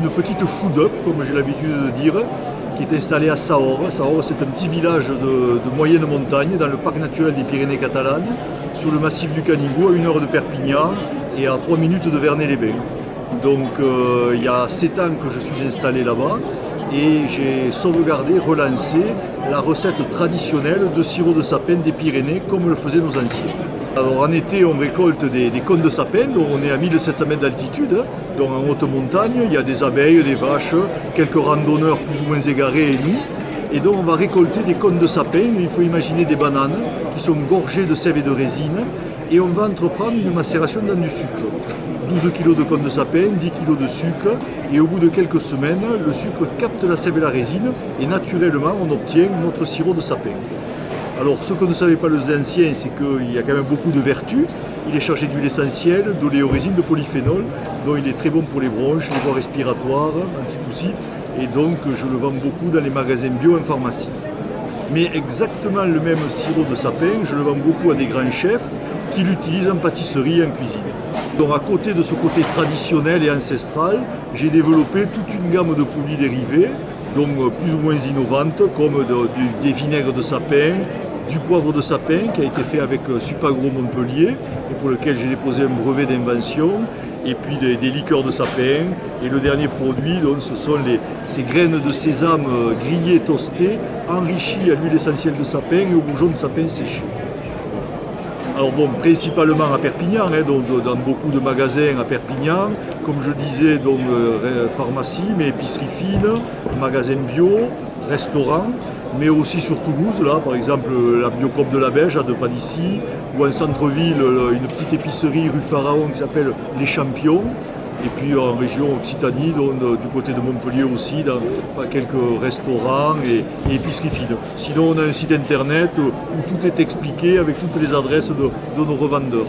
une petite food-up, comme j'ai l'habitude de dire, qui est installée à Sahorre. Sahorre, c'est un petit village de moyenne montagne dans le parc naturel des Pyrénées catalanes, sur le massif du Canigou, à 1 heure de Perpignan et à 3 minutes de Vernet-les-Bains. Donc il y a 7 ans que je suis installé là-bas et j'ai sauvegardé, relancé la recette traditionnelle de sirop de sapin des Pyrénées comme le faisaient nos anciens. Alors en été on récolte des cônes de sapin, donc on est à 1700 mètres d'altitude, donc en haute montagne, il y a des abeilles, des vaches, quelques randonneurs plus ou moins égarés et nous. Et donc on va récolter des cônes de sapin, il faut imaginer des bananes qui sont gorgées de sève et de résine et on va entreprendre une macération dans du sucre. 12 kg de cônes de sapin, 10 kg de sucre et au bout de quelques semaines, le sucre capte la sève et la résine et naturellement on obtient notre sirop de sapin. Alors ce que ne savaient pas les anciens, c'est qu'il y a quand même beaucoup de vertus. Il est chargé d'huile essentielle, d'oléorésine, de polyphénol, dont il est très bon pour les bronches, les voies respiratoires, antitussif, et donc je le vends beaucoup dans les magasins bio en pharmacie. Mais exactement le même sirop de sapin, je le vends beaucoup à des grands chefs qui l'utilisent en pâtisserie et en cuisine. Donc à côté de ce côté traditionnel et ancestral, j'ai développé toute une gamme de produits dérivés, donc plus ou moins innovantes, comme des vinaigres de sapin, du poivre de sapin qui a été fait avec Supagro Montpellier et pour lequel j'ai déposé un brevet d'invention, et puis des liqueurs de sapin. Et le dernier produit, donc, ce sont ces graines de sésame grillées, toastées, enrichies à l'huile essentielle de sapin et au bourgeon de sapin séché. Alors bon, principalement à Perpignan, donc dans beaucoup de magasins à Perpignan, comme je disais, donc pharmacie, mais épicerie fine, magasins bio, restaurants, mais aussi sur Toulouse, là par exemple la Biocoop de la Beige, à 2 pas d'ici, ou en centre-ville, une petite épicerie rue Pharaon qui s'appelle Les Champions, et puis en région Occitanie, donc, du côté de Montpellier aussi, dans quelques restaurants et épiceries fines. Sinon on a un site internet où tout est expliqué avec toutes les adresses de nos revendeurs.